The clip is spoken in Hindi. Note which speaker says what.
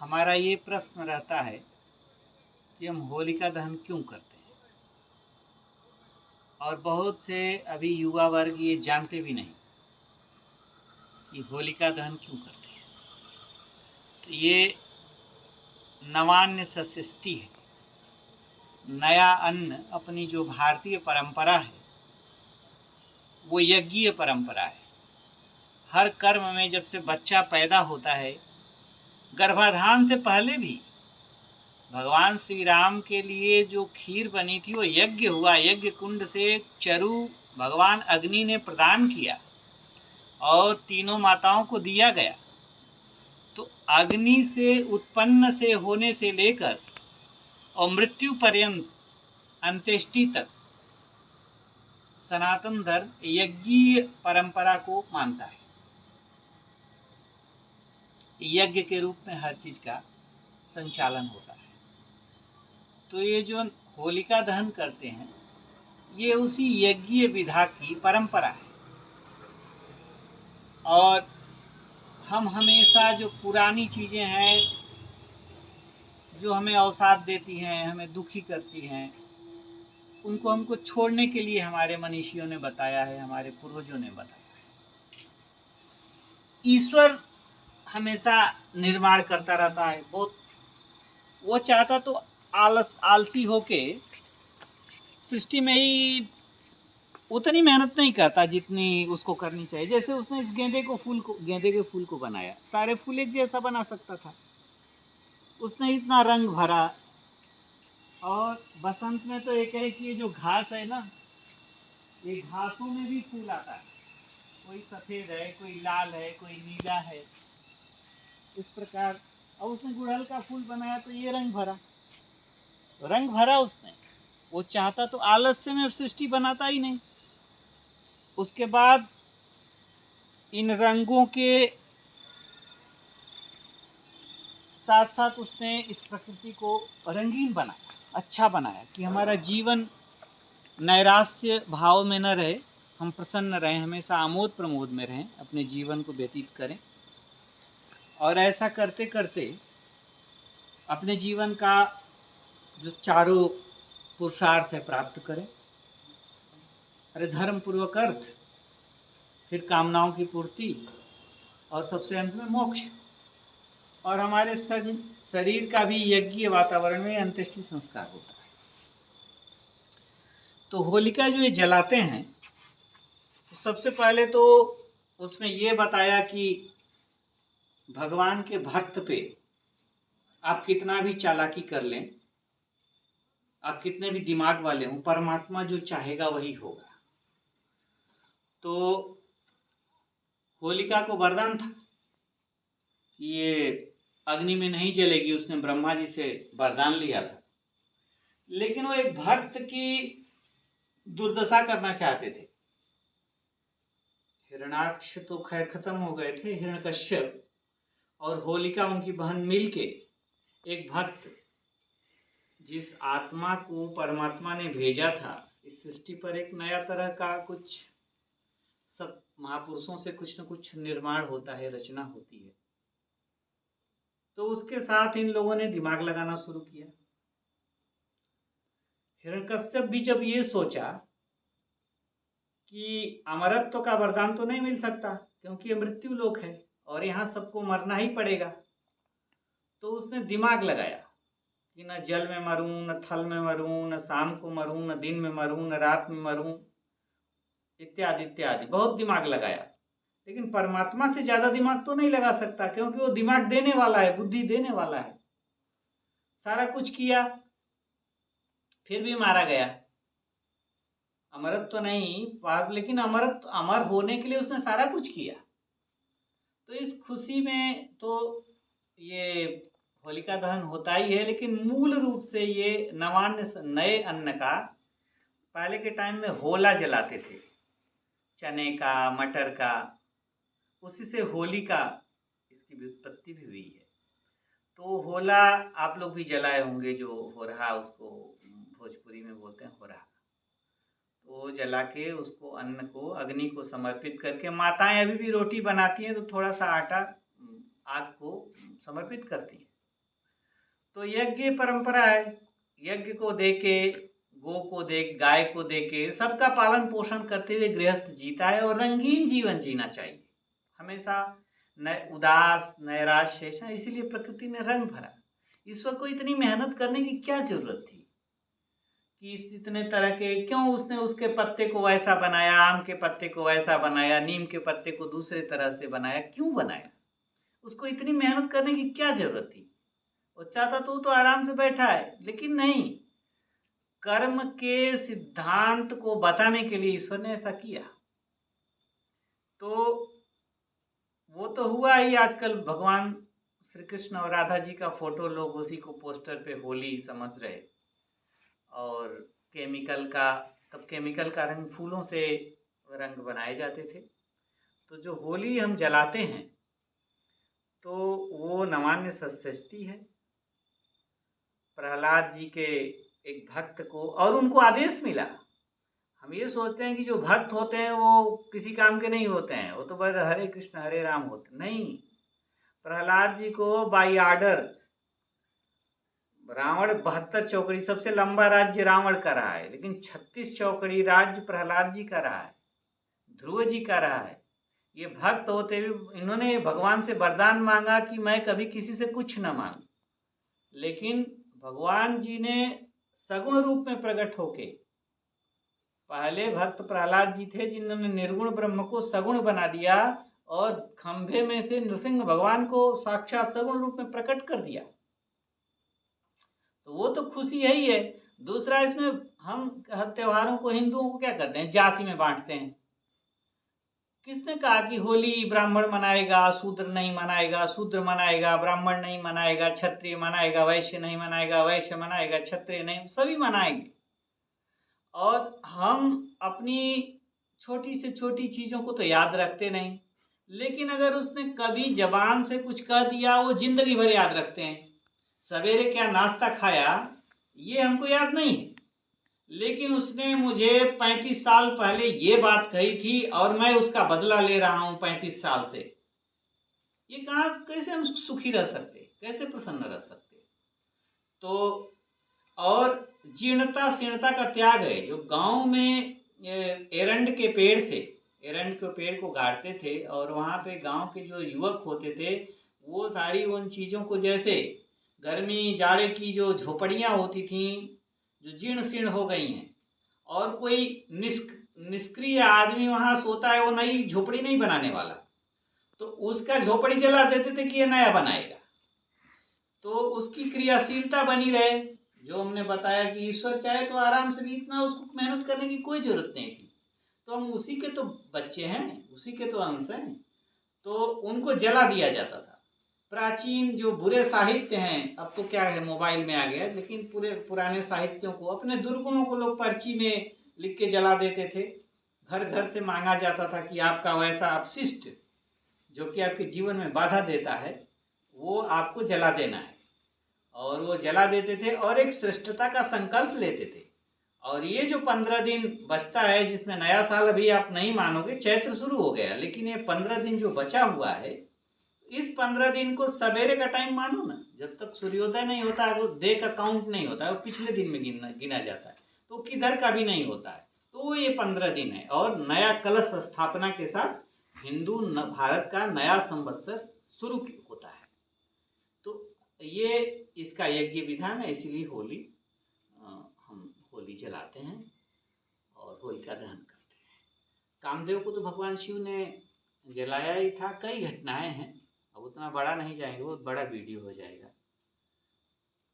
Speaker 1: हमारा ये प्रश्न रहता है कि हम होलिका दहन क्यों करते हैं, और बहुत से अभी युवा वर्ग ये जानते भी नहीं कि होलिका दहन क्यों करते हैं। तो ये नवान्न षष्ठी है, नया अन्न। अपनी जो भारतीय परंपरा है वो यज्ञीय परंपरा है। हर कर्म में जब से बच्चा पैदा होता है, गर्भाधान से पहले भी भगवान श्री राम के लिए जो खीर बनी थी वो यज्ञ हुआ। यज्ञ कुंड से चरु भगवान अग्नि ने प्रदान किया और तीनों माताओं को दिया गया। तो अग्नि से उत्पन्न से होने से लेकर और मृत्यु पर्यंत अंत्येष्टि तक सनातन धर्म यज्ञीय परंपरा को मानता है। यज्ञ के रूप में हर चीज का संचालन होता है। तो ये जो होलिका दहन करते हैं ये उसी यज्ञीय विधा की परंपरा है। और हम हमेशा जो पुरानी चीज़ें हैं जो हमें अवसाद देती हैं, हमें दुखी करती हैं, उनको हमको छोड़ने के लिए हमारे मनीषियों ने बताया है, हमारे पूर्वजों ने बताया है। ईश्वर हमेशा निर्माण करता रहता है। वो चाहता तो आलसी होके सृष्टि में ही उतनी मेहनत नहीं करता जितनी उसको करनी चाहिए। जैसे उसने इस गेंदे के फूल को बनाया, सारे फूल एक जैसा बना सकता था, उसने इतना रंग भरा। और बसंत में तो एक है कि ये जो घास है ना, ये घासों में भी फूल आता है। कोई सफ़ेद है, कोई लाल है, कोई नीला है, इस प्रकार। और उसने गुड़हल का फूल बनाया तो ये रंग भरा उसने। वो चाहता तो आलस्य में सृष्टि बनाता ही नहीं। उसके बाद इन रंगों के साथ साथ उसने इस प्रकृति को रंगीन बनाया, अच्छा बनाया कि हमारा जीवन नैराश्य भाव में न रहे, हम प्रसन्न रहें, हमेशा आमोद प्रमोद में रहें, अपने जीवन को व्यतीत करें। और ऐसा करते करते अपने जीवन का जो चारों पुरुषार्थ है प्राप्त करें। अरे धर्म पूर्वक अर्थ, फिर कामनाओं की पूर्ति, और सबसे अंत में मोक्ष। और हमारे शरीर का भी यज्ञीय वातावरण में अंत्येष्टि संस्कार होता है। तो होलिका जो ये जलाते हैं, तो सबसे पहले तो उसमें ये बताया कि भगवान के भक्त पे आप कितना भी चालाकी कर लें, आप कितने भी दिमाग वाले हों, परमात्मा जो चाहेगा वही होगा। तो होलिका को वरदान था कि ये अग्नि में नहीं जलेगी, उसने ब्रह्मा जी से वरदान लिया था। लेकिन वो एक भक्त की दुर्दशा करना चाहते थे। हिरण्याक्ष तो खैर खत्म हो गए थे, हिरण्यकश्यप और होलिका उनकी बहन मिलके एक भक्त, जिस आत्मा को परमात्मा ने भेजा था इस सृष्टि पर, एक नया तरह का कुछ, सब महापुरुषों से कुछ न कुछ निर्माण होता है, रचना होती है। तो उसके साथ इन लोगों ने दिमाग लगाना शुरू किया। हिरण्यकश्यप भी जब ये सोचा कि अमरत्व का वरदान तो नहीं मिल सकता, क्योंकि ये मृत्यु लोक है और यहाँ सबको मरना ही पड़ेगा, तो उसने दिमाग लगाया कि न जल में मरूं, न थल में मरूं, न शाम को मरूं, न दिन में मरूं, न रात में मरूं, इत्यादि इत्यादि। बहुत दिमाग लगाया, लेकिन परमात्मा से ज्यादा दिमाग तो नहीं लगा सकता, क्योंकि वो दिमाग देने वाला है, बुद्धि देने वाला है। सारा कुछ किया, फिर भी मारा गया। अमरत्व तो नहीं, लेकिन अमर होने के लिए उसने सारा कुछ किया। तो इस खुशी में तो ये होलिका दहन होता ही है। लेकिन मूल रूप से ये नवान्न नए अन्न का पहले के टाइम में होला जलाते थे, चने का, मटर का, उसी से होली का इसकी व्युत्पत्ति भी हुई है। तो होला आप लोग भी जलाए होंगे, जो हो रहा उसको भोजपुरी में बोलते हैं हो रहा। तो जला के उसको, अन्न को, अग्नि को समर्पित करके, माताएं अभी भी रोटी बनाती हैं तो थोड़ा सा आटा आग को समर्पित करती हैं। तो यज्ञ परंपरा है, यज्ञ को दे के, गो को दे, गाय को दे के सबका पालन पोषण करते हुए गृहस्थ जीता है और रंगीन जीवन जीना चाहिए। हमेशा न उदास नैराश्य शेषा, इसीलिए प्रकृति ने रंग भरा। ईश्वर को इतनी मेहनत करने की क्या जरूरत थी कि इतने तरह के, क्यों उसने उसके पत्ते को वैसा बनाया, आम के पत्ते को वैसा बनाया, नीम के पत्ते को दूसरे तरह से बनाया, क्यों बनाया? उसको इतनी मेहनत करने की क्या जरूरत थी? वो चाहता तो आराम से बैठा है, लेकिन नहीं, कर्म के सिद्धांत को बताने के लिए ईश्वर ने ऐसा किया। तो वो तो हुआ ही। आजकल भगवान श्री कृष्ण और राधा जी का फोटो लोग उसी को पोस्टर पे होली समझ रहे, और केमिकल का, तब केमिकल का रंग फूलों से रंग बनाए जाते थे। तो जो होली हम जलाते हैं तो वो नवान्य षष्ठी है। प्रहलाद जी के एक भक्त को, और उनको आदेश मिला। हम ये सोचते हैं कि जो भक्त होते हैं वो किसी काम के नहीं होते हैं, वो तो बस हरे कृष्ण हरे राम होते, नहीं। प्रहलाद जी को बाई आर्डर, रावण 72 चौकड़ी, सबसे लंबा राज्य रावण का रहा है, लेकिन 36 चौकड़ी राज्य प्रहलाद जी का रहा है, ध्रुव जी का रहा है। ये भक्त होते हुए इन्होंने भगवान से वरदान मांगा कि मैं कभी किसी से कुछ न मांगू, लेकिन भगवान जी ने सगुण रूप में प्रकट होके, पहले भक्त प्रहलाद जी थे जिन्होंने निर्गुण ब्रह्म को सगुण बना दिया और खंभे में से नृसिंह भगवान को साक्षात सगुण रूप में प्रकट कर दिया। तो वो तो खुशी यही है। दूसरा, इसमें हम त्योहारों को, हिंदुओं को क्या करते हैं, जाति में बांटते हैं। किसने कहा कि होली ब्राह्मण मनाएगा शूद्र नहीं मनाएगा, शूद्र मनाएगा ब्राह्मण नहीं मनाएगा, क्षत्रिय मनाएगा वैश्य नहीं मनाएगा, वैश्य मनाएगा क्षत्रिय नहीं, सभी मनाएंगे। और हम अपनी छोटी से छोटी चीज़ों को तो याद रखते नहीं, लेकिन अगर उसने कभी जबान से कुछ कह दिया वो जिंदगी भर याद रखते हैं। सवेरे क्या नाश्ता खाया ये हमको याद नहीं है, लेकिन उसने मुझे 35 साल पहले ये बात कही थी और मैं उसका बदला ले रहा हूं 35 साल से। ये कहाँ, कैसे हम सुखी रह सकते, कैसे प्रसन्न रह सकते? तो और जीर्णता शीर्णता का त्याग है। जो गांव में एरंड के पेड़ से, एरंड के पेड़ को गाड़ते थे और वहाँ पे गांव के जो युवक होते थे वो सारी उन चीज़ों को, जैसे गर्मी जाड़े की जो झोपड़ियाँ होती थीं जो जीर्ण शीर्ण हो गई हैं, और कोई निष्क्रिय आदमी वहाँ सोता है, वो नई झोपड़ी नहीं बनाने वाला, तो उसका झोपड़ी जला देते थे कि ये नया बनाएगा। तो उसकी क्रियाशीलता बनी रहे। जो हमने बताया कि ईश्वर चाहे तो आराम से भी, इतना उसको मेहनत करने की कोई जरूरत नहीं थी। तो हम उसी के तो बच्चे हैं, उसी के तो अंश हैं, तो उनको जला दिया जाता था। प्राचीन जो बुरे साहित्य हैं, अब तो क्या है मोबाइल में आ गया, लेकिन पूरे पुराने साहित्यों को, अपने दुर्गुणों को लोग पर्ची में लिख के जला देते थे। घर घर से मांगा जाता था कि आपका वैसा अपशिष्ट जो कि आपके जीवन में बाधा देता है वो आपको जला देना है, और वो जला देते थे और एक श्रेष्ठता का संकल्प लेते थे। और ये जो 15 दिन बचता है, जिसमें नया साल अभी आप नहीं मानोगे, चैत्र शुरू हो गया, लेकिन ये 15 दिन जो बचा हुआ है, इस 15 दिन को सवेरे का टाइम मानो ना, जब तक सूर्योदय नहीं होता डे का काउंट नहीं होता है, वो पिछले दिन में गिना जाता है, तो किधर का भी नहीं होता है। तो ये 15 दिन है, और नया कलश स्थापना के साथ हिंदू भारत का नया संवत्सर शुरू होता है। तो ये इसका यज्ञ विधान है, इसीलिए होली हम होली जलाते हैं और होलिका दहन करते हैं। कामदेव को तो भगवान शिव ने जलाया ही था। कई घटनाएं हैं, अब उतना बड़ा नहीं जाएंगे, बहुत बड़ा वीडियो हो जाएगा।